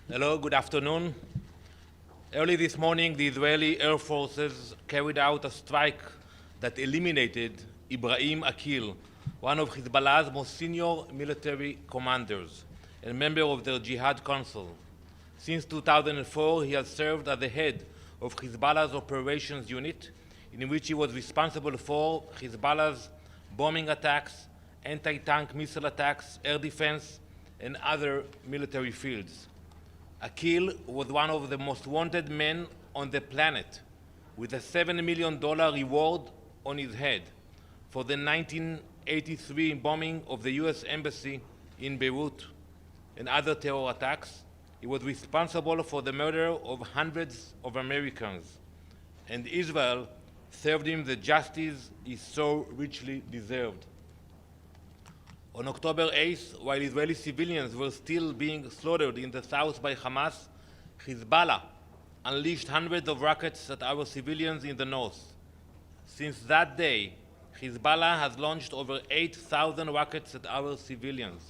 Hello, good afternoon. Early this morning, the Israeli Air Forces carried out a strike that eliminated Ibrahim Akil, one of Hezbollah's most senior military commanders and member of their Jihad Council. Since 2004, he has served as the head of Hezbollah's operations unit, in which he was responsible for Hezbollah's bombing attacks, anti-tank missile attacks, air defense, and other military fields. Akil was one of the most wanted men on the planet, with a $7 million reward on his head for the 1983 bombing of the US Embassy in Beirut and other terror attacks. He was responsible for the murder of hundreds of Americans, and Israel served him the justice he so richly deserved. On October 8th, while Israeli civilians were still being slaughtered in the south by Hamas, Hezbollah unleashed hundreds of rockets at our civilians in the north. Since that day, Hezbollah has launched over 8,000 rockets at our civilians.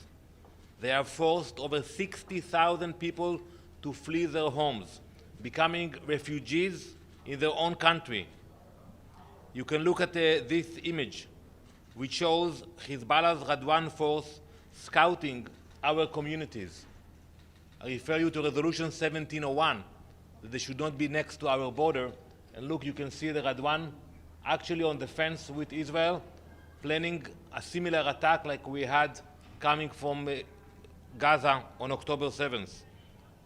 They have forced over 60,000 people to flee their homes, becoming refugees in their own country. You can look at this image, which shows Hezbollah's Radwan force scouting our communities. I refer you to Resolution 1701, that they should not be next to our border. And look, you can see the Radwan actually on the fence with Israel, planning a similar attack like we had coming from Gaza on October 7th.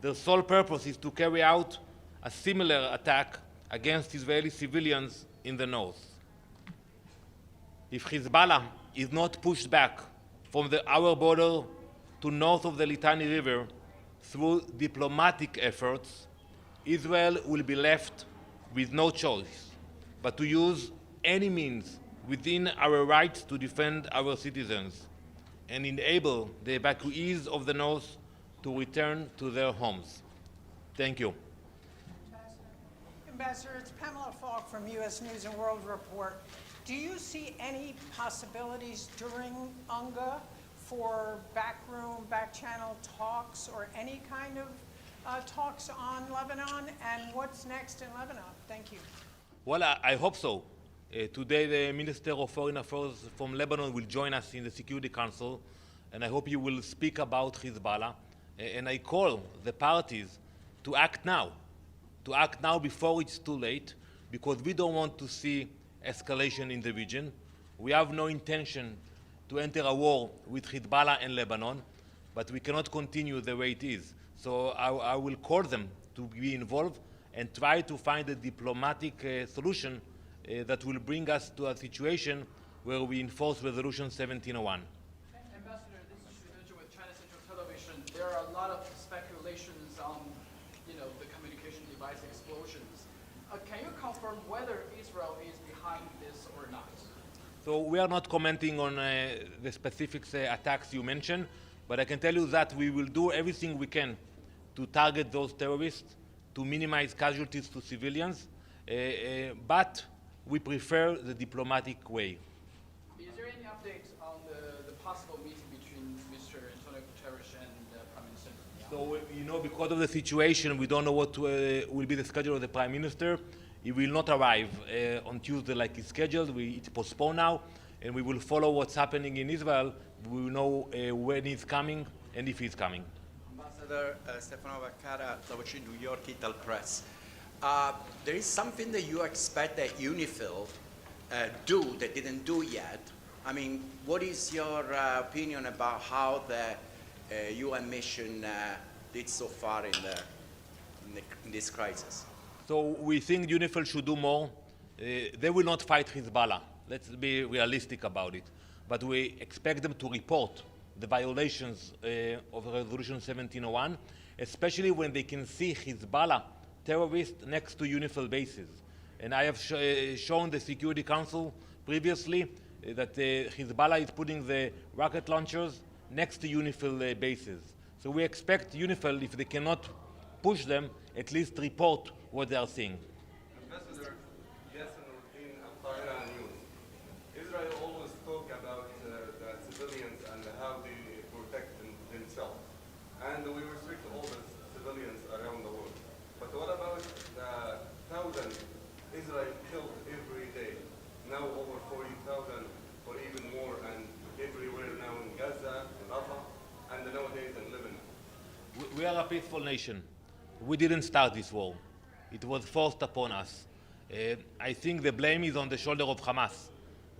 Their sole purpose is to carry out a similar attack against Israeli civilians in the north. If Hezbollah is not pushed back from our border to north of the Litani River through diplomatic efforts, Israel will be left with no choice but to use any means within our rights to defend our citizens and enable the evacuees of the north to return to their homes. Thank you. Ambassador, it's Pamela Falk from U.S. News and World Report. Do you see any possibilities during UNGA for backroom, back-channel talks or any kind of talks on Lebanon? And what's next in Lebanon? Thank you. Well, I hope so. Today, the Minister of Foreign Affairs from Lebanon will join us in the Security Council, and I hope he will speak about Hezbollah. And I call the parties to act now before it's too late, because we don't want to see escalation in the region. We have no intention to enter a war with Hezbollah and Lebanon, but we cannot continue the way it is. So I will call them to be involved and try to find a diplomatic solution that will bring us to a situation where we enforce Resolution 1701. Ambassador, this is Shuhei with China Central Television. There are a lot of speculations on, the communication device explosions. Can you confirm whether Israel is behind this or not? So we are not commenting on the specific attacks you mentioned, but I can tell you that we will do everything we can to target those terrorists, to minimize casualties to civilians, but we prefer the diplomatic way. Is there any update on the possible meeting between Mr. Antonio Guterres and Prime Minister Netanyahu? So, because of the situation, we don't know what will be the schedule of the Prime Minister. He will not arrive on Tuesday like he's scheduled. It's postponed now, and we will follow what's happening in Israel. We will know when he's coming and if he's coming. Ambassador Stefano Vaccara, la voce New York Ital Press. There is something that you expect that UNIFIL do that didn't do yet. I mean, what is your opinion about how the UN mission did so far in this crisis? So we think UNIFIL should do more. They will not fight Hezbollah. Let's be realistic about it. But we expect them to report the violations of Resolution 1701, especially when they can see Hezbollah terrorists next to UNIFIL bases. And I have shown the Security Council previously that Hezbollah is putting the rocket launchers next to UNIFIL bases. So we expect UNIFIL, if they cannot push them, at least report what they are seeing. Ambassador, yes, in Al-Qahira News, Israel always talk about the civilians and how they protect themselves. And we restrict all the civilians We are a peaceful nation. We didn't start this war. It was forced upon us. I think the blame is on the shoulder of Hamas.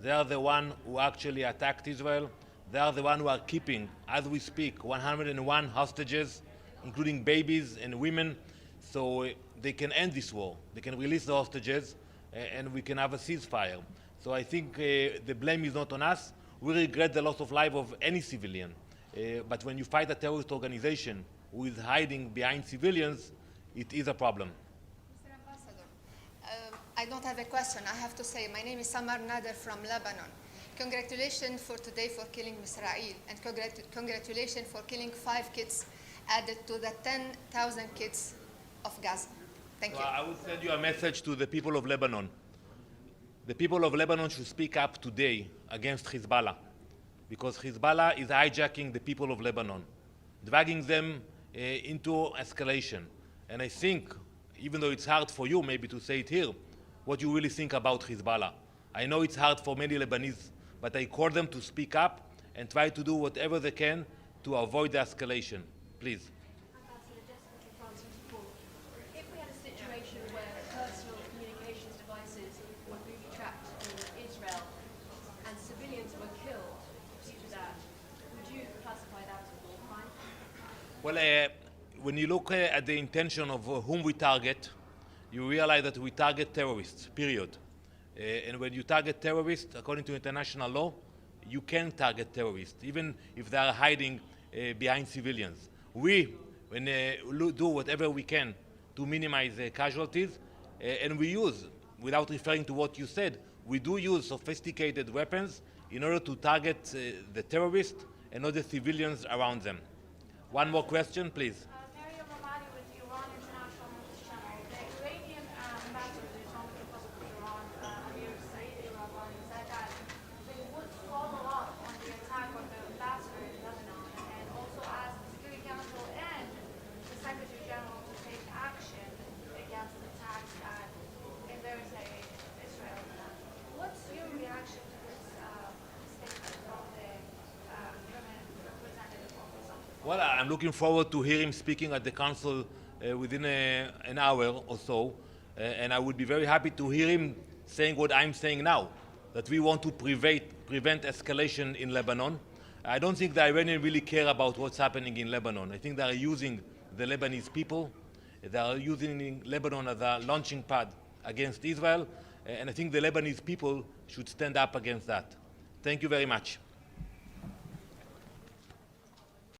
They are the one who actually attacked Israel. They are the one who are keeping, as we speak, 101 hostages, including babies and women, so they can end this war. They can release the hostages, and we can have a ceasefire. So I think the blame is not on us. We regret the loss of life of any civilian. But when you fight a terrorist organization who is hiding behind civilians, it is a problem. Mr. Ambassador, I don't have a question. I have to say, my name is Samar Nader from Lebanon. Congratulations for today for killing Israel, and congratulations for killing 5 kids added to the 10,000 kids of Gaza. Thank you. I would send you a message to the people of Lebanon. The people of Lebanon should speak up today against Hezbollah, because Hezbollah is hijacking the people of Lebanon, dragging them into escalation. And I think, even though it's hard for you maybe to say it here, what you really think about Hezbollah. I know it's hard for many Lebanese, but I call them to speak up and try to do whatever they can to avoid the escalation. Please. Ambassador, Jessica from France 24. If we had a situation where personal communications devices were booby-trapped in Israel and civilians were killed due to that, would you classify that as a war crime? Well, when you look at the intention of whom we target, you realize that we target terrorists, period. And when you target terrorists, according to international law, you can target terrorists, even if they are hiding behind civilians. We do whatever we can to minimize casualties, and we use, without referring to what you said, we do use sophisticated weapons in order to target the terrorists and not the civilians around them. One more question, please. Maryam Ramadi with the Iran International News Channel. The Iranian ambassador to Islamic Republic of Iran, Amir Saeed Iravani, said that they would follow up on the attack on the ambassador in Lebanon and also asked the Security Council and the Secretary General to take action against attacks in their say Israel. What's your reaction to this statement from the representative of Islam? Well, I'm looking forward to hear him speaking at the council within an hour or so, and I would be very happy to hear him saying what I'm saying now, that we want to prevent escalation in Lebanon. I don't think the Iranians really care about what's happening in Lebanon. I think they are using the Lebanese people. They are using Lebanon as a launching pad against Israel, and I think the Lebanese people should stand up against that. Thank you very much.